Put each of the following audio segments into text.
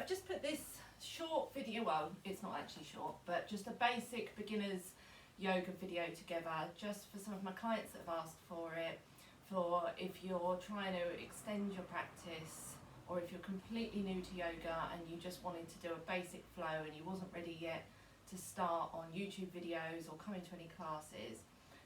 I've just put this short video, well, it's not actually short, but just a basic beginner's yoga video together just for some of my clients that have asked for it, for if you're trying to extend your practice, or if you're completely new to yoga and you just wanted to do a basic flow and you wasn't ready yet to start on YouTube videos or come into any classes,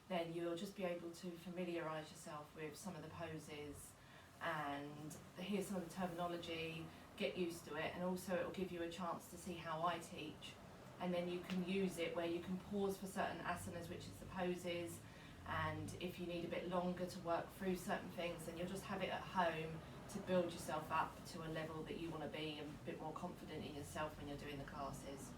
then you'll just be able to familiarise yourself with some of the poses and hear some of the terminology, get used to it, and also it will give you a chance to see how I teach, and then you can use it where you can pause for certain asanas, which is the poses, and if you need a bit longer to work through certain things, then you'll just have it at home to build yourself up to a level that you want to be and a bit more confident in yourself when you're doing the classes.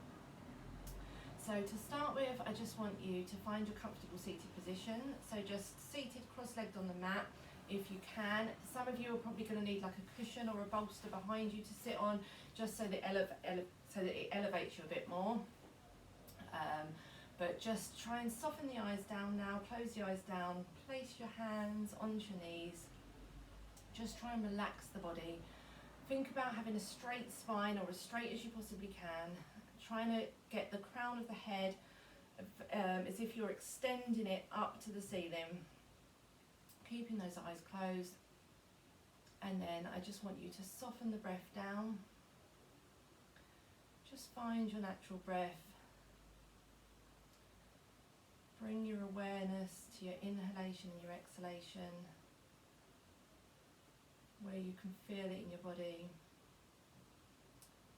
So to start with, I just want you to find your comfortable seated position. So just seated cross-legged on the mat if you can. Some of you are probably going to need like a cushion or a bolster behind you to sit on, just so that, it elevates you a bit more. But just try and soften the eyes down now, close the eyes down, place your hands onto your knees. Just try and relax the body. Think about having a straight spine, or as straight as you possibly can. Trying to get the crown of the head as if you're extending it up to the ceiling. Keeping those eyes closed. And then I just want you to soften the breath down. Just find your natural breath. Bring your awareness to your inhalation and your exhalation, where you can feel it in your body,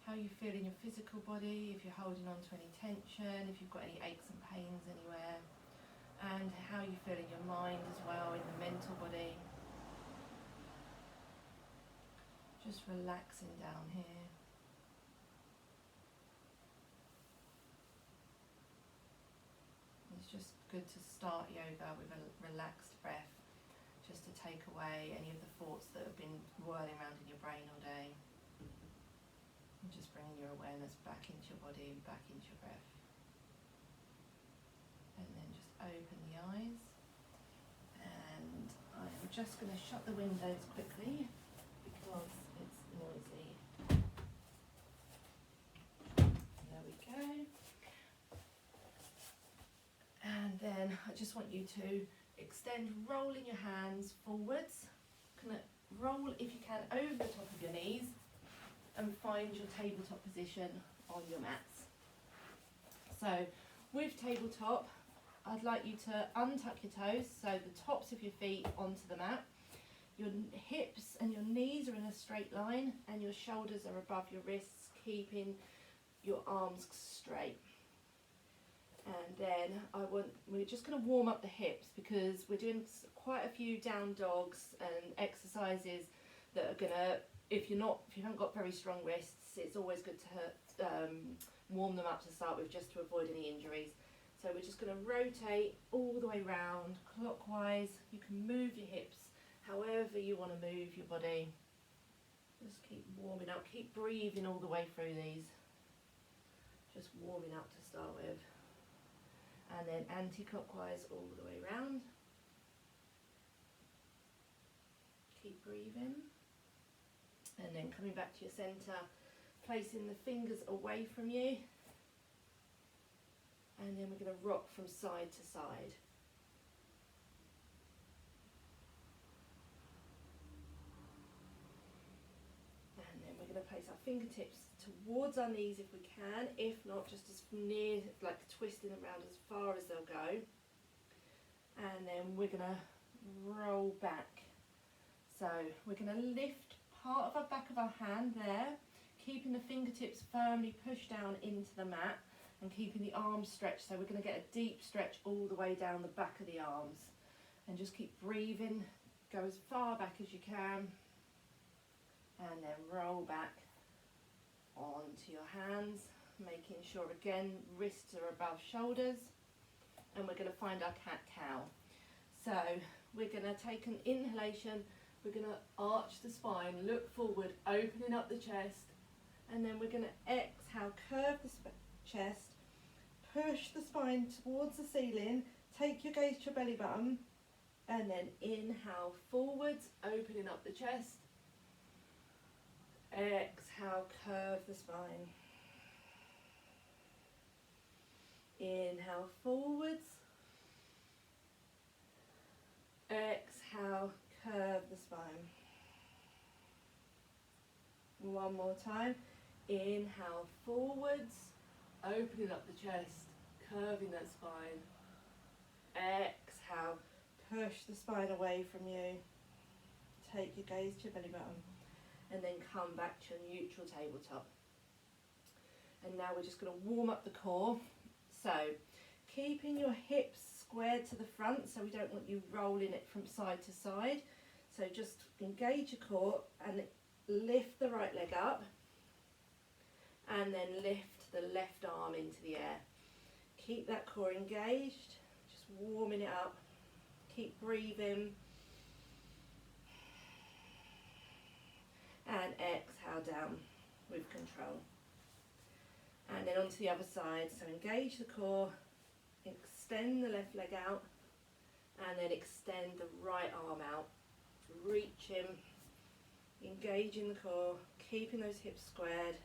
how you feel in your physical body, if you're holding on to any tension, if you've got any aches and pains anywhere, and how you feel in your mind as well, in the mental body. Just relaxing down here. It's just good to start yoga with a relaxed breath, just to take away any of the thoughts that have been whirling around in your brain all day. And just bringing your awareness back into your body and back into your breath. And then just open the eyes. And I'm just going to shut the windows quickly because it's noisy. There we go. And then I just want you to extend, rolling your hands forwards. Kind of roll, if you can, over the top of your knees and find your tabletop position on your mats. So with tabletop, I'd like you to untuck your toes, so the tops of your feet onto the mat. Your hips and your knees are in a straight line, and your shoulders are above your wrists, keeping your arms straight. And then we're just going to warm up the hips, because we're doing quite a few down dogs and exercises that are going to, if you haven't got very strong wrists, it's always good to warm them up to start with, just to avoid any injuries. So we're just going to rotate all the way round clockwise. You can move your hips however you want to move your body. Just keep warming up, keep breathing all the way through these. Just warming up to start with. And then anti-clockwise all the way round. Keep breathing. And then coming back to your centre, placing the fingers away from you. And then we're going to rock from side to side. And then we're going to place our fingertips towards our knees if we can, if not just as near, like twisting around as far as they'll go. And then we're going to roll back. So we're going to lift part of our back of our hand there, keeping the fingertips firmly pushed down into the mat and keeping the arms stretched. So we're going to get a deep stretch all the way down the back of the arms, and just keep breathing, go as far back as you can, and then roll back onto your hands, making sure again wrists are above shoulders, and we're going to find our cat-cow. So we're going to take an inhalation, we're going to arch the spine, look forward, opening up the chest, and then we're going to exhale, curve the chest, push the spine towards the ceiling, take your gaze to your belly button, and then inhale forwards, opening up the chest. Exhale, curve the spine. Inhale forwards. Exhale, curve the spine. One more time. Inhale forwards, opening up the chest, curving that spine. Exhale, push the spine away from you. Take your gaze to your belly button and then come back to your neutral tabletop. And now we're just going to warm up the core. So keeping your hips squared to the front, so we don't want you rolling it from side to side. So just engage your core and lift the right leg up and then lift the left arm into the air. Keep that core engaged, just warming it up. Keep breathing. And exhale down with control. And then onto the other side. So engage the core, extend the left leg out, and then extend the right arm out. Reaching, engaging the core, keeping those hips squared.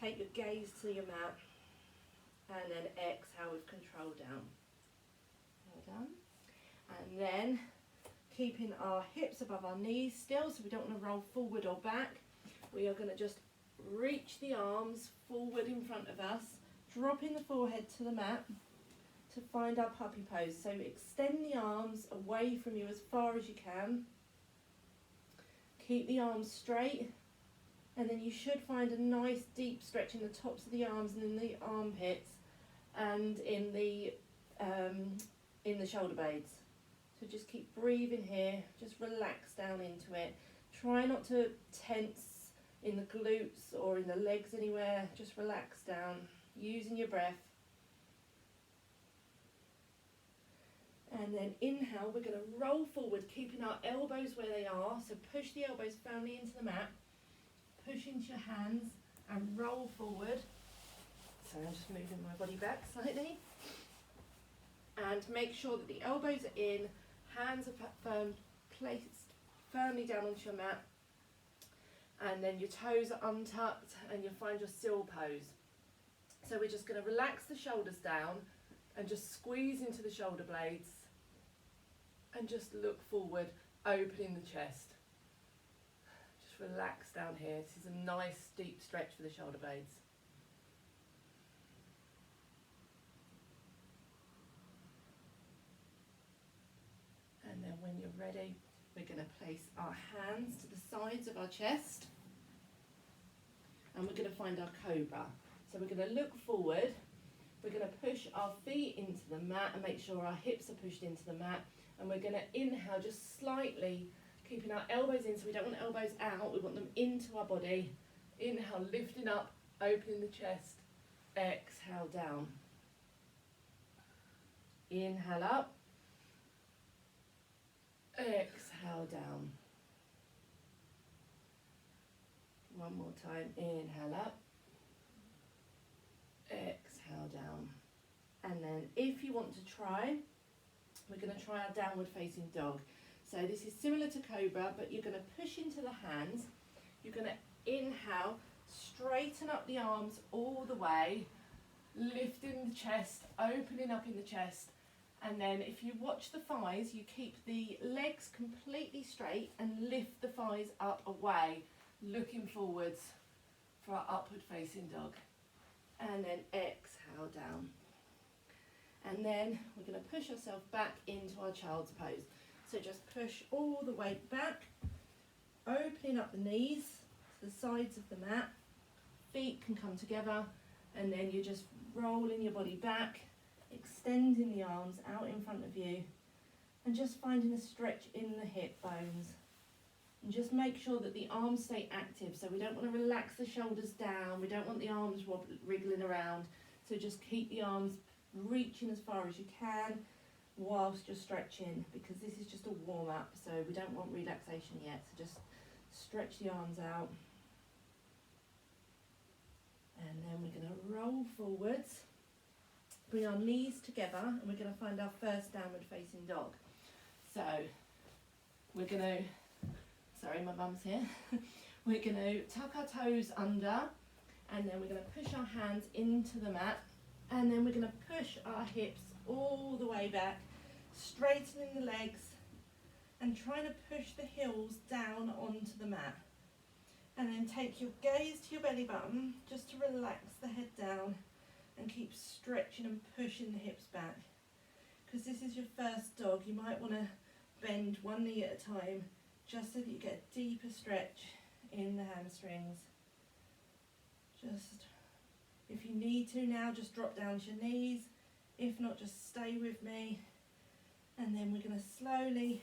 Take your gaze to your mat, and then exhale with control down. Well done. And then keeping our hips above our knees still, so we don't want to roll forward or back. We are going to just reach the arms forward in front of us, dropping the forehead to the mat to find our puppy pose. So extend the arms away from you as far as you can. Keep the arms straight, and then you should find a nice deep stretch in the tops of the arms and in the armpits and in the shoulder blades. So just keep breathing here, just relax down into it. Try not to tense in the glutes or in the legs anywhere, just relax down, using your breath. And then inhale, we're going to roll forward, keeping our elbows where they are. So push the elbows firmly into the mat, push into your hands and roll forward. So I'm just moving my body back slightly. And make sure that the elbows are in, hands are placed firmly down onto your mat. And then your toes are untucked and you'll find your seal pose. So we're just going to relax the shoulders down and just squeeze into the shoulder blades and just look forward, opening the chest. Just relax down here. This is a nice deep stretch for the shoulder blades. And then when you're ready, we're going to place our hands to the sides of our chest and we're going to find our cobra. So we're going to look forward, we're going to push our feet into the mat and make sure our hips are pushed into the mat, and we're going to inhale just slightly, keeping our elbows in, so we don't want elbows out, we want them into our body. Inhale, lifting up, opening the chest, exhale down. Inhale up, exhale down. One more time, inhale up, exhale down. And then if you want to try, we're going to try our downward facing dog. So this is similar to cobra, but you're going to push into the hands. You're going to inhale, straighten up the arms all the way, lifting the chest, opening up in the chest. And then if you watch the thighs, you keep the legs completely straight and lift the thighs up away, looking forwards for our upward facing dog. And then exhale down. And then we're going to push ourselves back into our child's pose. So just push all the way back, opening up the knees to the sides of the mat. Feet can come together, and then you're just rolling your body back, extending the arms out in front of you, and just finding a stretch in the hip bones. And just make sure that the arms stay active. So we don't want to relax the shoulders down. We don't want the arms wriggling around. So just keep the arms reaching as far as you can whilst you're stretching, because this is just a warm up. So we don't want relaxation yet. So just stretch the arms out. And then we're going to roll forwards. Bring our knees together and we're going to find our first downward facing dog. So we're going to, sorry, my mum's here. we're going to tuck our toes under, and then we're going to push our hands into the mat, and then we're going to push our hips all the way back, straightening the legs and trying to push the heels down onto the mat. And then take your gaze to your belly button just to relax the head down and keep stretching and pushing the hips back. Because this is your first dog, you might want to bend one knee at a time just so that you get a deeper stretch in the hamstrings. Just, if you need to now, just drop down to your knees. If not, just stay with me. And then we're going to slowly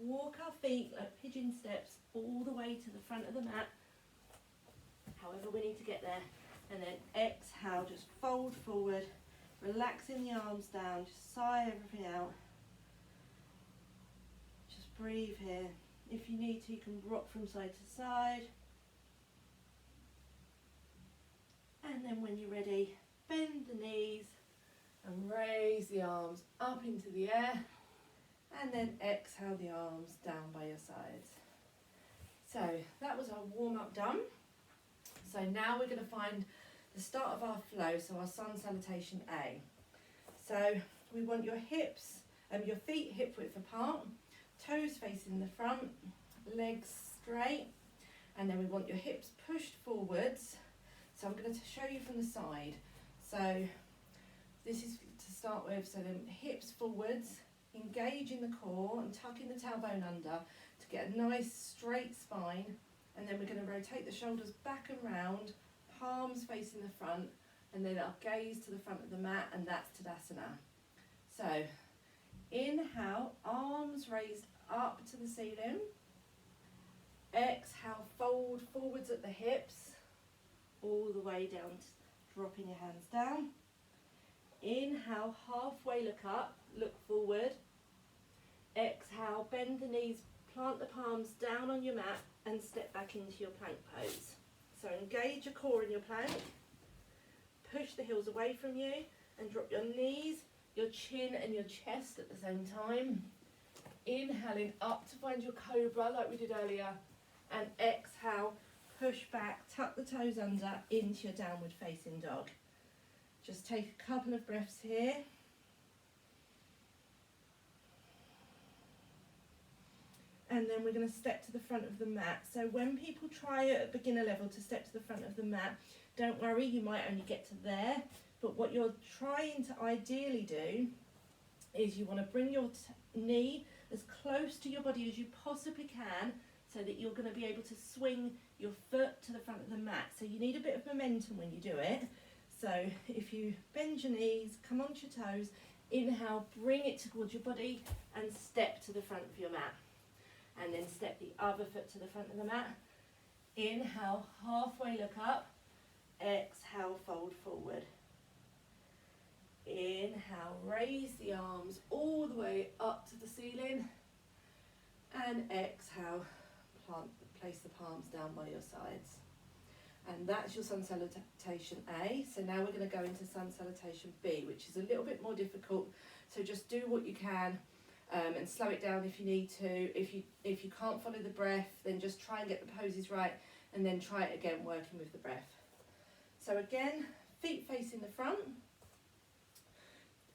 walk our feet like pigeon steps all the way to the front of the mat, however we need to get there, and then exhale, just fold forward, relaxing the arms down, just sigh everything out, just breathe here. If you need to, you can rock from side to side, and then when you're ready, bend the knees and raise the arms up into the air, and then exhale the arms down by your sides. So that was our warm-up done. So now we're going to find the start of our flow, so our sun salutation A. So we want your hips, your feet hip width apart, toes facing the front, legs straight, and then we want your hips pushed forwards. So I'm going to show you from the side. So this is to start with, so then hips forwards, engaging the core and tucking the tailbone under to get a nice straight spine, and then we're going to rotate the shoulders back and round, palms facing the front, and then our gaze to the front of the mat, and that's Tadasana. So inhale, arms raised up to the ceiling. Exhale, fold forwards at the hips, all the way down, dropping your hands down. Inhale, halfway look up, look forward. Exhale, bend the knees, plant the palms down on your mat and step back into your plank pose. So engage your core in your plank, push the heels away from you and drop your knees, your chin and your chest at the same time. Inhaling up to find your cobra like we did earlier, and exhale, push back, tuck the toes under into your downward facing dog. Just take a couple of breaths here. And then we're going to step to the front of the mat. So when people try at beginner level to step to the front of the mat, don't worry, you might only get to there. But what you're trying to ideally do is you want to bring your knee as close to your body as you possibly can, so that you're going to be able to swing your foot to the front of the mat. So you need a bit of momentum when you do it. So if you bend your knees, come onto your toes, inhale, bring it towards your body and step to the front of your mat. And then step the other foot to the front of the mat. Inhale, halfway look up. Exhale, fold forward. Inhale, raise the arms all the way up to the ceiling. And exhale, place the palms down by your sides. And that's your sun salutation A. So now we're going to go into sun salutation B, which is a little bit more difficult. So just do what you can, and slow it down if you need to. If you can't follow the breath, then just try and get the poses right, and then try it again working with the breath. So again, feet facing the front,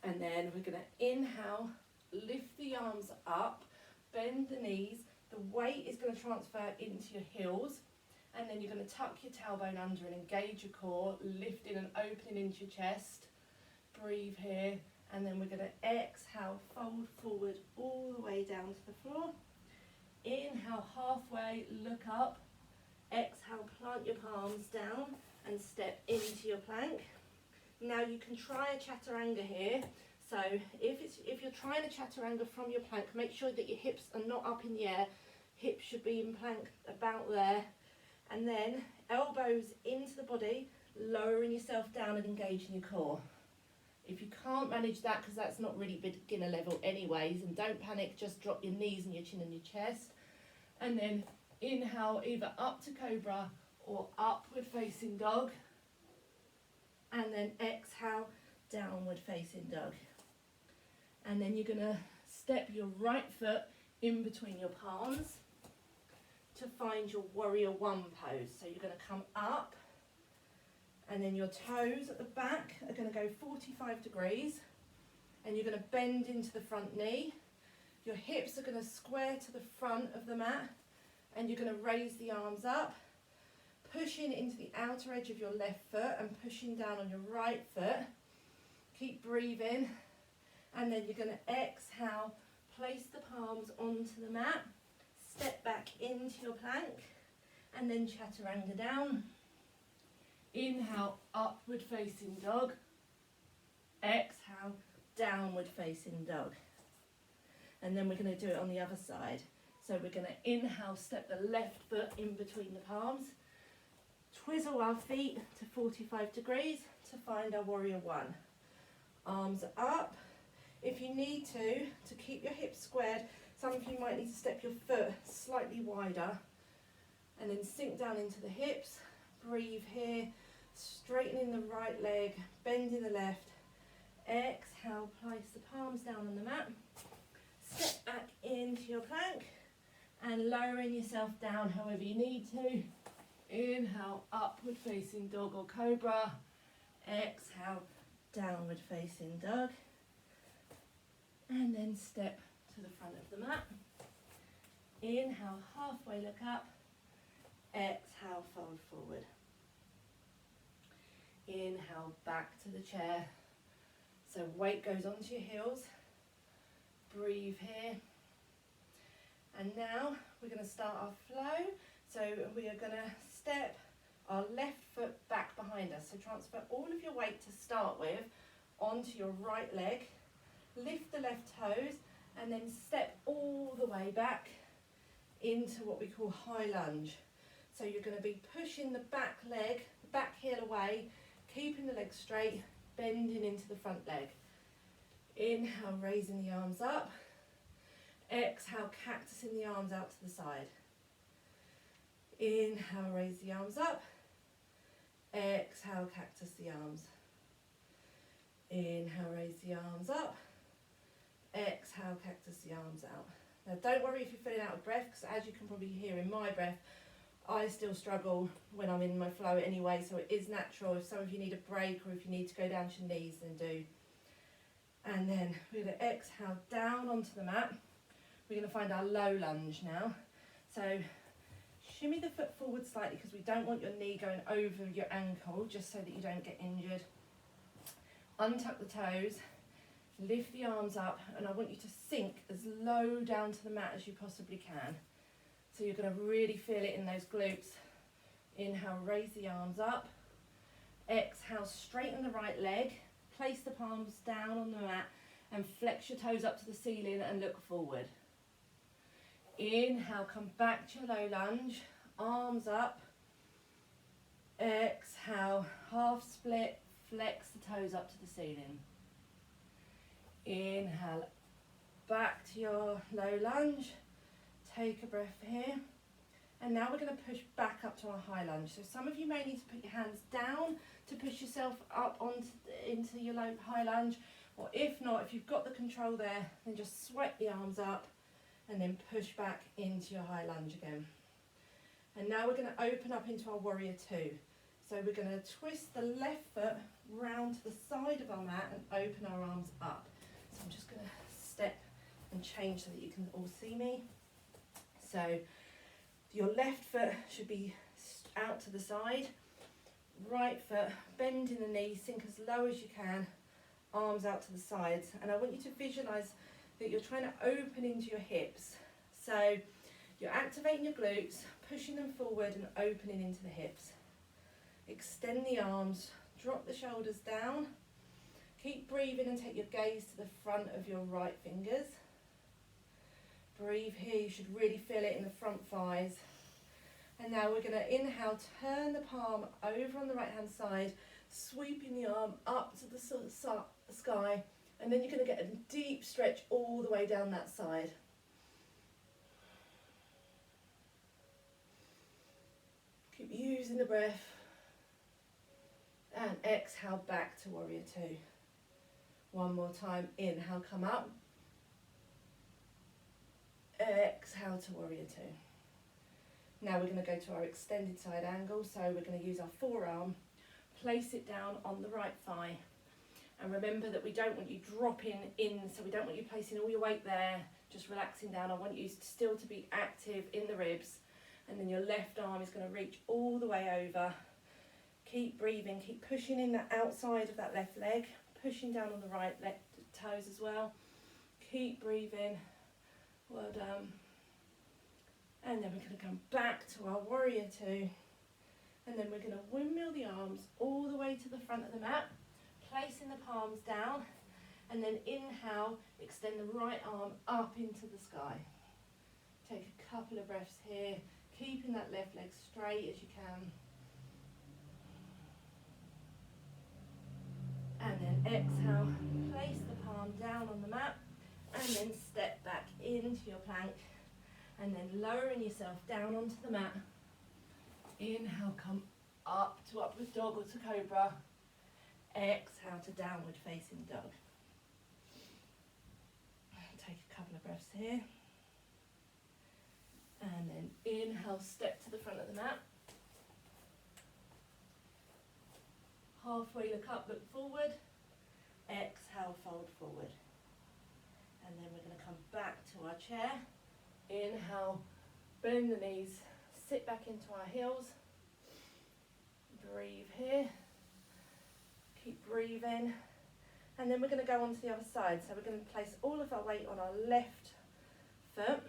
and then we're going to inhale, lift the arms up, bend the knees. The weight is going to transfer into your heels, and then you're going to tuck your tailbone under and engage your core, lifting and opening into your chest. Breathe here, and then we're going to exhale, fold forward all the way down to the floor. Inhale, halfway, look up. Exhale, plant your palms down and step into your plank. Now you can try a chaturanga here. So if you're trying a chaturanga from your plank, make sure that your hips are not up in the air. Hips should be in plank about there. And then elbows into the body, lowering yourself down and engaging your core. If you can't manage that, because that's not really beginner level anyways, and don't panic, just drop your knees and your chin and your chest. And then inhale either up to cobra or upward facing dog. And then exhale, downward facing dog. And then you're going to step your right foot in between your palms. to find your warrior one pose. So you're going to come up, and then your toes at the back are going to go 45 degrees, and you're going to bend into the front knee. Your hips are going to square to the front of the mat, and you're going to raise the arms up, pushing into the outer edge of your left foot and pushing down on your right foot. Keep breathing, and then you're going to exhale, place the palms onto the mat, step back into your plank, and then chaturanga down. Inhale, upward facing dog. Exhale, downward facing dog. And then we're going to do it on the other side. So we're going to inhale, step the left foot in between the palms, twizzle our feet to 45 degrees to find our warrior one. Arms up. If you need to keep your hips squared, some of you might need to step your foot slightly wider, and then sink down into the hips. Breathe here, straightening the right leg, bending the left. Exhale, place the palms down on the mat. Step back into your plank and lowering yourself down however you need to. Inhale, upward facing dog or cobra. Exhale, downward facing dog. And then step to the front of the mat. Inhale, halfway look up. Exhale, fold forward. Inhale, back to the chair. So weight goes onto your heels. Breathe here. And now we're going to start our flow. So we are going to step our left foot back behind us. So transfer all of your weight to start with onto your right leg. Lift the left toes and then step all the way back into what we call high lunge. So you're going to be pushing the back leg, the back heel away, keeping the leg straight, bending into the front leg. Inhale, raising the arms up. Exhale, cactusing the arms out to the side. Inhale, raise the arms up. Exhale, cactus the arms. Inhale, raise the arms up. Exhale, cactus the arms out. Now don't worry if you're feeling out of breath, because as you can probably hear in my breath, I still struggle when I'm in my flow anyway, so it is natural. If some of you need a break or if you need to go down to your knees, then do. And then we're going to exhale down onto the mat. We're going to find our low lunge now. So shimmy the foot forward slightly because we don't want your knee going over your ankle, just so that you don't get injured. Untuck the toes, lift the arms up, and I want you to sink as low down to the mat as you possibly can. So you're going to really feel it in those glutes. Inhale, raise the arms up. Exhale, straighten the right leg. Place the palms down on the mat and flex your toes up to the ceiling and look forward. Inhale, come back to your low lunge. Arms up. Exhale, half split. Flex the toes up to the ceiling. Inhale, back to your low lunge. Take a breath here. And now we're going to push back up to our high lunge. So some of you may need to put your hands down to push yourself up into your high lunge. Or if not, if you've got the control there, then just sweat the arms up and then push back into your high lunge again. And now we're going to open up into our warrior two. So we're going to twist the left foot round to the side of our mat and open our arms up. So I'm just going to step and change so that you can all see me. So your left foot should be out to the side. Right foot, bending the knee, sink as low as you can, arms out to the sides. And I want you to visualise that you're trying to open into your hips. So you're activating your glutes, pushing them forward and opening into the hips. Extend the arms, drop the shoulders down. Keep breathing and take your gaze to the front of your right fingers. Breathe here, you should really feel it in the front thighs. And now we're going to inhale, turn the palm over on the right hand side, sweeping the arm up to the sky, and then you're going to get a deep stretch all the way down that side. Keep using the breath. And exhale back to warrior two. One more time, inhale, come up. Exhale to warrior two. Now we're going to go to our extended side angle. So we're going to use our forearm, place it down on the right thigh. And remember that we don't want you dropping in, so we don't want you placing all your weight there, just relaxing down. I want you still to be active in the ribs. And then your left arm is going to reach all the way over. Keep breathing, keep pushing in the outside of that left leg, pushing down on the right toes as well. Keep breathing. Well done. And then we're going to come back to our warrior two. And then we're going to windmill the arms all the way to the front of the mat, placing the palms down. And then inhale, extend the right arm up into the sky. Take a couple of breaths here, keeping that left leg straight as you can. And then exhale, place the palm down on the mat, and then step back into your plank. And then lowering yourself down onto the mat. Inhale, come up to upward dog or to cobra. Exhale to downward facing dog. Take a couple of breaths here. And then inhale, step to the front of the mat. Halfway look up, look forward. Exhale, fold forward. And then we're going to come back to our chair. Inhale, bend the knees, sit back into our heels. Breathe here. Keep breathing. And then we're going to go on to the other side. So we're going to place all of our weight on our left foot.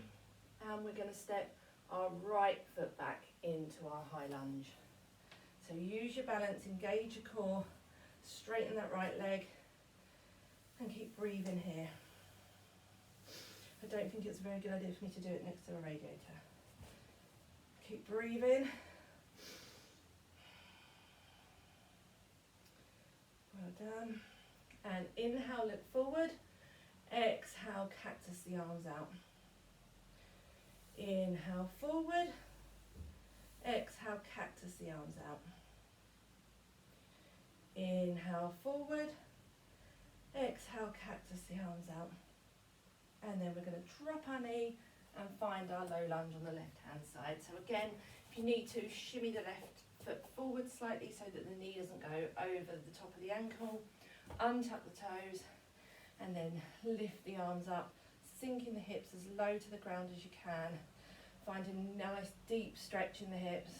And we're going to step our right foot back into our high lunge. So use your balance, engage your core, straighten that right leg, and keep breathing here. I don't think it's a very good idea for me to do it next to a radiator. Keep breathing. Well done. And inhale, look forward. Exhale, cactus the arms out. Inhale, forward. Exhale, cactus the arms out. Inhale, forward. Exhale, cactus the arms out. And then we're going to drop our knee and find our low lunge on the left hand side. So again, if you need to, shimmy the left foot forward slightly so that the knee doesn't go over the top of the ankle. Untuck the toes and then lift the arms up, sinking the hips as low to the ground as you can. Find a nice deep stretch in the hips.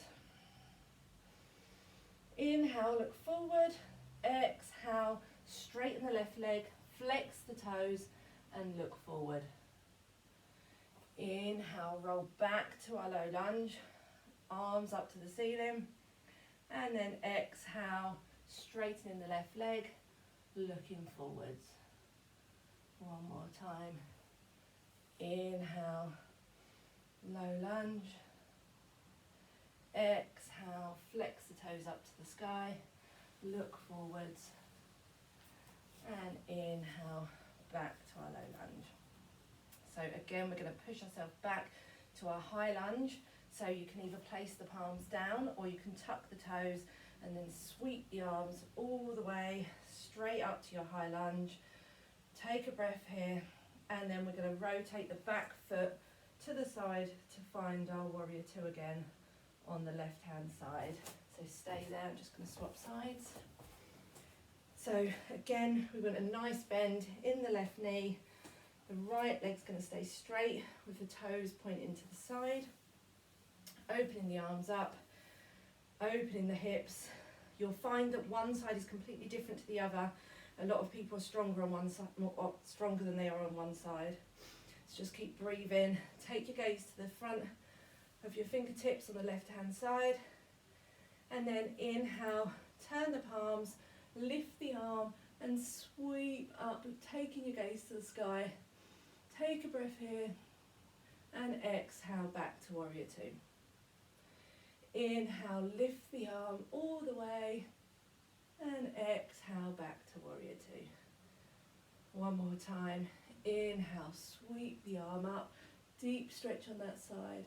Inhale, look forward. Exhale, straighten the left leg, flex the toes and look forward. Inhale, roll back to our low lunge, arms up to the ceiling. And then exhale, straightening the left leg, looking forwards. One more time. Inhale, low lunge. Exhale, flex the toes up to the sky, look forwards. And inhale, back to our low lunge. So again, we're going to push ourselves back to our high lunge. So you can either place the palms down or you can tuck the toes and then sweep the arms all the way straight up to your high lunge. Take a breath here, and then we're going to rotate the back foot to the side to find our warrior two again on the left hand side. So stay there, I'm just going to swap sides. So again, we want a nice bend in the left knee. The right leg's going to stay straight with the toes pointing to the side. Opening the arms up, opening the hips. You'll find that one side is completely different to the other. A lot of people are stronger on one side, more stronger than they are on one side. So just keep breathing. Take your gaze to the front of your fingertips on the left hand side. And then inhale, turn the palms, lift the arm and sweep up, taking your gaze to the sky. Take a breath here and exhale back to warrior two. Inhale, lift the arm all the way and exhale back to warrior two. One more time. Inhale, sweep the arm up, deep stretch on that side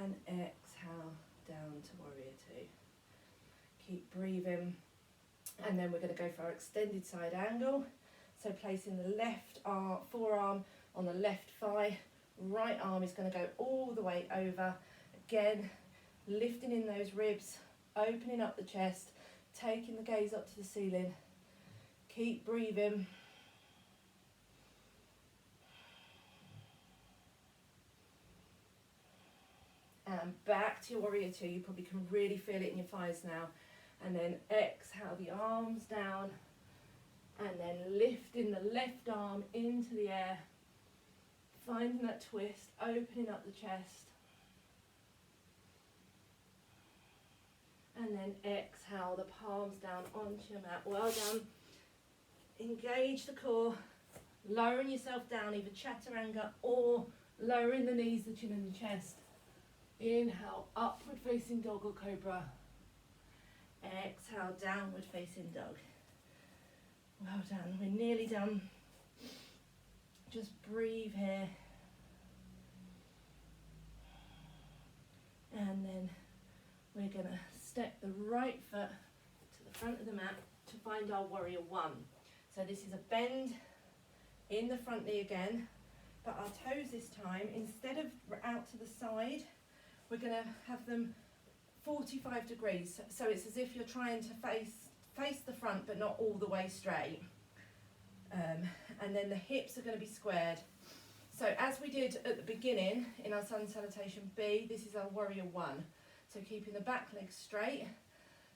and exhale down to warrior two. Keep breathing. And then we're going to go for our extended side angle. So placing the left forearm on the left thigh, right arm is going to go all the way over. Again, lifting in those ribs, opening up the chest, taking the gaze up to the ceiling. Keep breathing. And back to your warrior two. You probably can really feel it in your thighs now. And then exhale the arms down, and then lifting the left arm into the air, finding that twist, opening up the chest. And then exhale the palms down onto your mat. Well done. Engage the core, lowering yourself down, either chaturanga or lowering the knees, the chin and the chest. Inhale, upward facing dog or cobra. Exhale, downward facing dog. Well done, we're nearly done. Just breathe here. And then we're gonna step the right foot to the front of the mat to find our warrior one. So this is a bend in the front knee again, but our toes this time, instead of out to the side, we're gonna have them 45 degrees. So it's as if you're trying to face the front, but not all the way straight. And then the hips are gonna be squared. So as we did at the beginning in our sun salutation B, this is our warrior one. So keeping the back leg straight,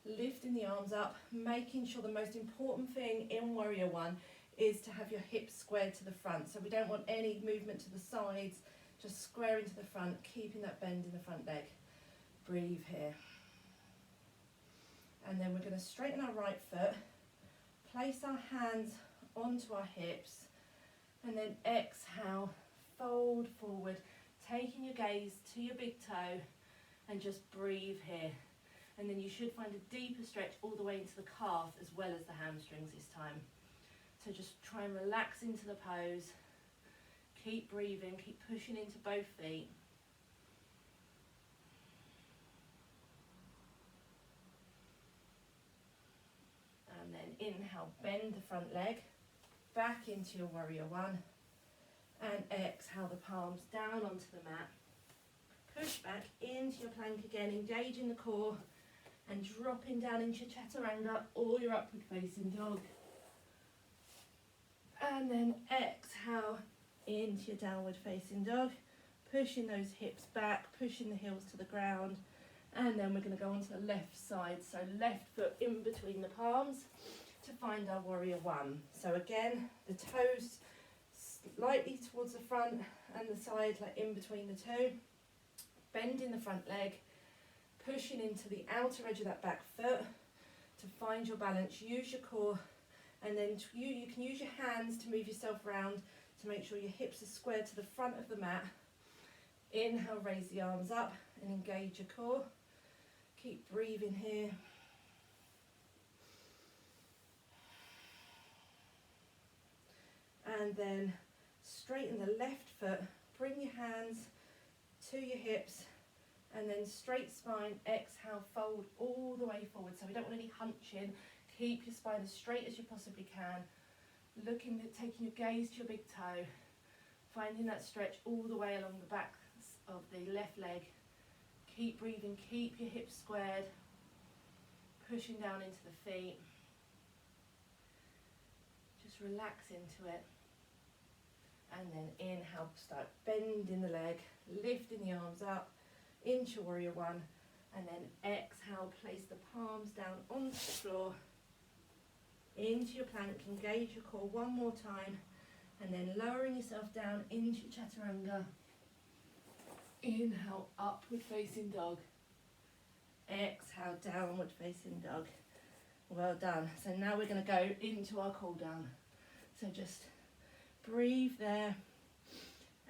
lifting the arms up, making sure the most important thing in warrior one is to have your hips squared to the front. So we don't want any movement to the sides, just squaring to the front, keeping that bend in the front leg. Breathe here. And then we're going to straighten our right foot, place our hands onto our hips, and then exhale, fold forward, taking your gaze to your big toe, and just breathe here. And then you should find a deeper stretch all the way into the calf as well as the hamstrings this time. So just try and relax into the pose. Keep breathing, keep pushing into both feet. And then inhale, bend the front leg, back into your warrior one. And exhale the palms down onto the mat. Push back into your plank again, engaging the core and dropping down into your chaturanga or your upward facing dog. And then exhale into your downward facing dog, pushing those hips back, pushing the heels to the ground. And then we're going to go onto the left side, so left foot in between the palms to find our warrior one. So again, the toes slightly towards the front and the side, like in between the two. Bending the front leg, pushing into the outer edge of that back foot to find your balance. Use your core, and then you can use your hands to move yourself around to make sure your hips are squared to the front of the mat. Inhale, raise the arms up and engage your core. Keep breathing here. And then straighten the left foot, bring your hands to your hips, and then straight spine, exhale, fold all the way forward. So we don't want any hunching. Keep your spine as straight as you possibly can. Looking at taking your gaze to your big toe, finding that stretch all the way along the back of the left leg. Keep breathing, keep your hips squared, pushing down into the feet. Just relax into it. And then inhale, start bending the leg, lifting the arms up into warrior one, and then exhale, place the palms down onto the floor, into your plank, engage your core one more time, and then lowering yourself down into chaturanga. Inhale, upward facing dog. Exhale, downward facing dog. Well done. So now we're going to go into our cool down. So just breathe there,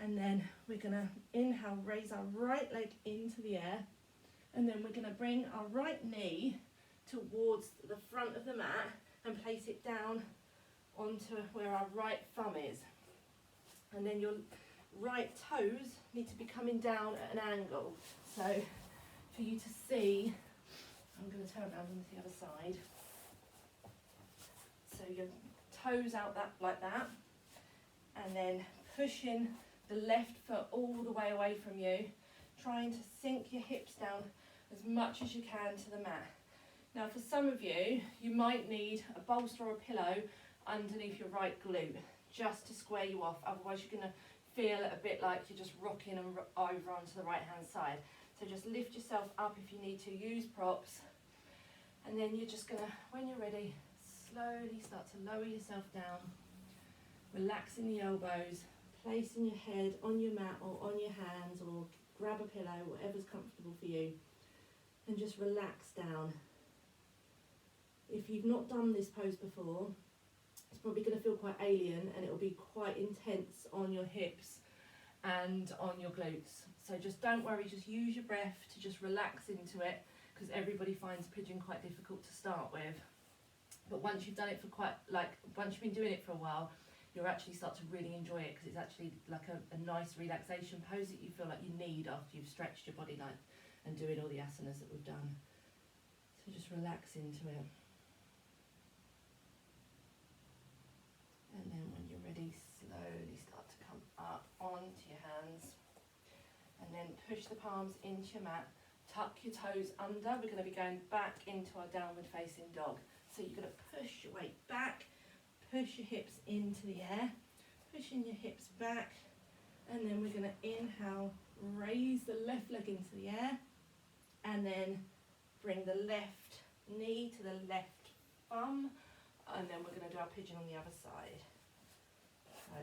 and then we're going to inhale, raise our right leg into the air, and then we're going to bring our right knee towards the front of the mat and place it down onto where our right thumb is. And then your right toes need to be coming down at an angle. So for you to see, I'm going to turn around onto the other side. So your toes out that like that, and then pushing the left foot all the way away from you, trying to sink your hips down, as much as you can to the mat. Now for some of you, you might need a bolster or a pillow underneath your right glute just to square you off, otherwise you're going to feel a bit like you're just rocking and over onto the right hand side. So just lift yourself up if you need to, use props, and then you're just going to, when you're ready, slowly start to lower yourself down, relaxing the elbows, placing your head on your mat or on your hands, or grab a pillow, whatever's comfortable for you, and just relax down. If you've not done this pose before, it's probably going to feel quite alien, and it will be quite intense on your hips and on your glutes. So just don't worry, just use your breath to just relax into it, because everybody finds pigeon quite difficult to start with. But once you've done it for once you've been doing it for a while, you'll actually start to really enjoy it, because it's actually like a nice relaxation pose that you feel like you need after you've stretched your body and doing all the asanas that we've done. So just relax into it. And then when you're ready, slowly start to come up onto your hands, and then push the palms into your mat, tuck your toes under. We're going to be going back into our downward facing dog. So you're going to push your weight back, push your hips into the air, pushing your hips back, and then we're going to inhale, raise the left leg into the air, and then bring the left knee to the left thumb, and then we're going to do our pigeon on the other side. So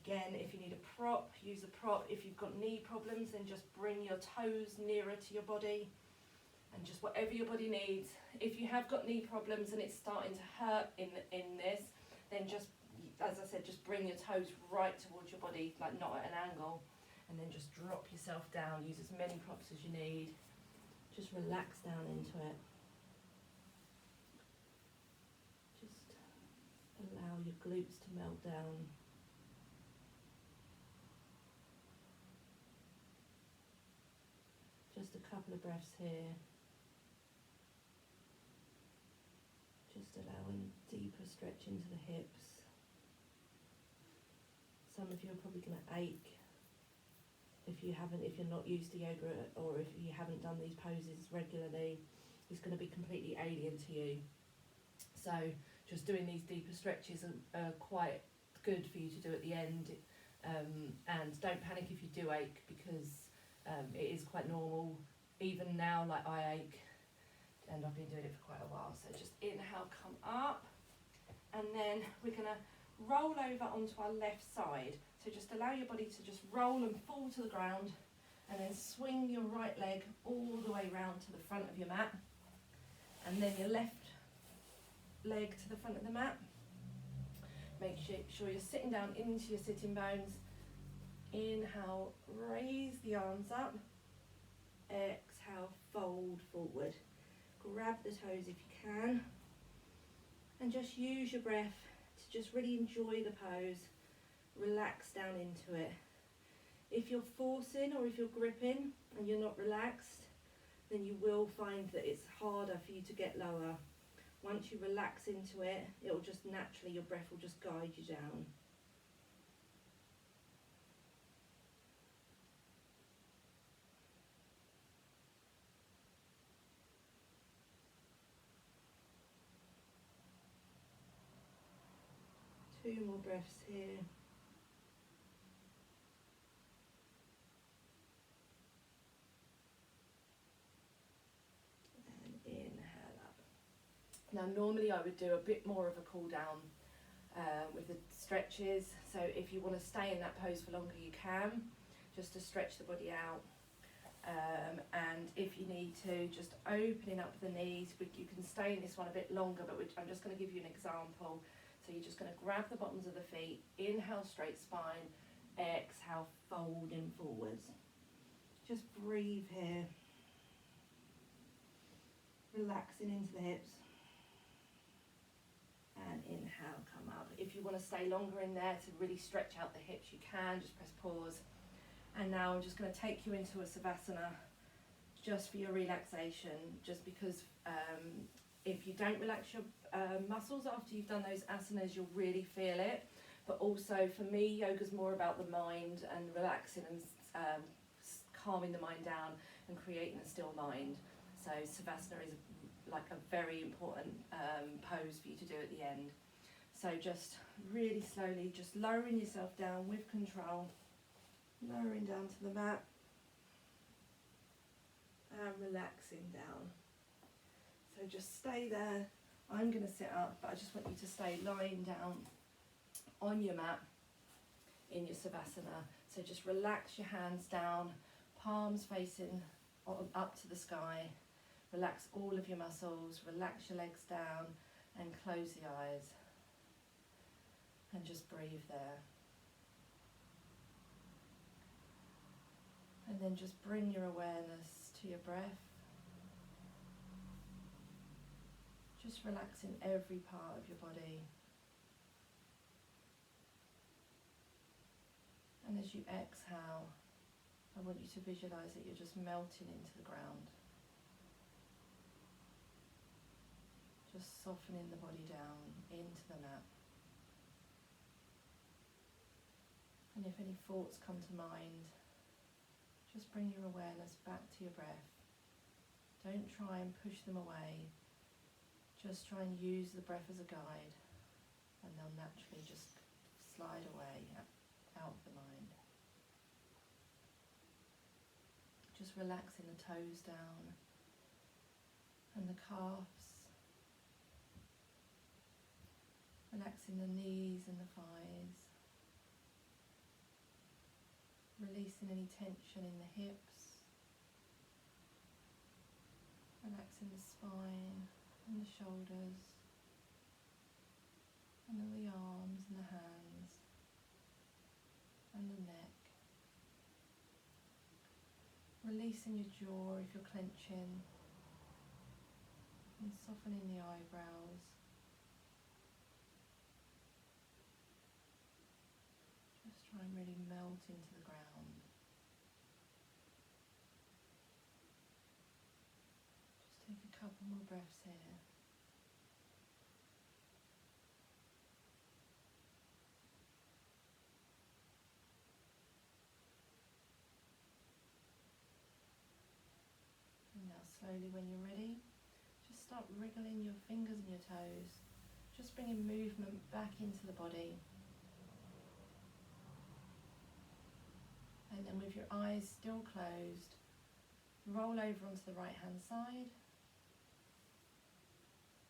again, if you need a prop, use a prop. If you've got knee problems, then just bring your toes nearer to your body, and just whatever your body needs. If you have got knee problems and it's starting to hurt in this, then just, as I said, just bring your toes right towards your body, like not at an angle, and then just drop yourself down. Use as many props as you need. Just relax down into it. Allow your glutes to melt down. Just a couple of breaths here. Just allowing deeper stretch into the hips. Some of you are probably going to ache if you're not used to yoga, or if you haven't done these poses regularly. It's going to be completely alien to you. So just doing these deeper stretches are quite good for you to do at the end, and don't panic if you do ache, because it is quite normal. Even now, like I ache, and I've been doing it for quite a while. So just inhale, come up, and then we're going to roll over onto our left side. So just allow your body to just roll and fall to the ground, and then swing your right leg all the way round to the front of your mat, and then your left leg to the front of the mat. Make sure you're sitting down into your sitting bones. Inhale, raise the arms up. Exhale, fold forward. Grab the toes if you can, and just use your breath to just really enjoy the pose. Relax down into it. If you're forcing, or if you're gripping and you're not relaxed, then you will find that it's harder for you to get lower. Once you relax into it, it will just naturally, your breath will just guide you down. Two more breaths here. And inhale up. Now normally I would do a bit more of a cool down with the stretches. So if you want to stay in that pose for longer, you can, just to stretch the body out. And if you need to, just opening up the knees. You can stay in this one a bit longer, but I'm just going to give you an example. So you're just going to grab the bottoms of the feet, inhale, straight spine, exhale, folding forwards. Just breathe here, relaxing into the hips, and inhale, come up. If you want to stay longer in there to really stretch out the hips, you can, just press pause. And now I'm just going to take you into a Savasana just for your relaxation, just because if you don't relax your muscles after you've done those asanas, you'll really feel it. But also for me, yoga's more about the mind and relaxing and calming the mind down and creating a still mind. So Savasana is like a very important pose for you to do at the end. So just really slowly, just lowering yourself down with control, lowering down to the mat and relaxing down. So just stay there. I'm going to sit up, but I just want you to stay lying down on your mat in your Savasana. So just relax your hands down, palms facing up to the sky. Relax all of your muscles, relax your legs down and close the eyes. And just breathe there. And then just bring your awareness to your breath. Just relaxing every part of your body. And as you exhale, I want you to visualize that you're just melting into the ground. Just softening the body down into the mat. And if any thoughts come to mind, just bring your awareness back to your breath. Don't try and push them away. Just try and use the breath as a guide, and they'll naturally just slide away out of the mind. Just relaxing the toes down and the calves. Relaxing the knees and the thighs. Releasing any tension in the hips. Relaxing the spine and the shoulders. And then the arms and the hands. And the neck. Releasing your jaw if you're clenching. And softening the eyebrows. Just try and really melt into the ground. Just take a couple more breaths here. And now slowly, when you're ready, just start wriggling your fingers and your toes. Just bringing movement back into the body. And then with your eyes still closed, roll over onto the right hand side.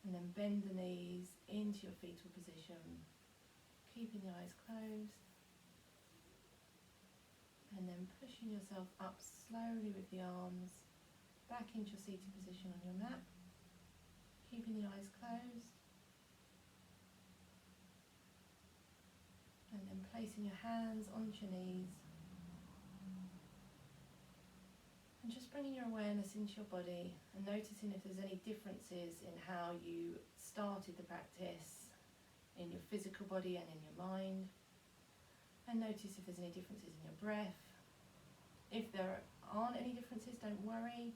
And then bend the knees into your fetal position, keeping the eyes closed. And then pushing yourself up slowly with the arms back into your seated position on your mat, keeping the eyes closed. And then placing your hands onto your knees. And just bringing your awareness into your body and noticing if there's any differences in how you started the practice in your physical body and in your mind. And notice if there's any differences in your breath. If there aren't any differences, don't worry.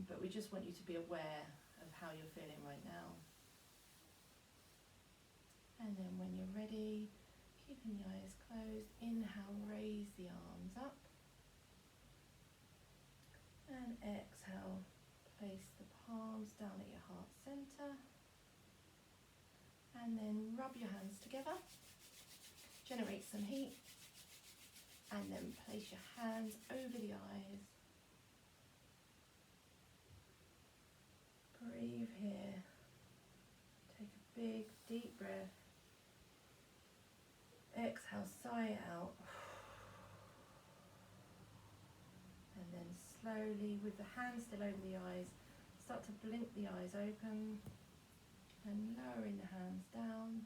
But we just want you to be aware of how you're feeling right now. And then when you're ready, keeping the eyes closed, inhale, raise the arms up. And exhale, place the palms down at your heart center. And then rub your hands together. Generate some heat. And then place your hands over the eyes. Breathe here. Take a big, deep breath. Exhale, sigh it out. And then slowly, with the hands still over the eyes, start to blink the eyes open and lowering the hands down.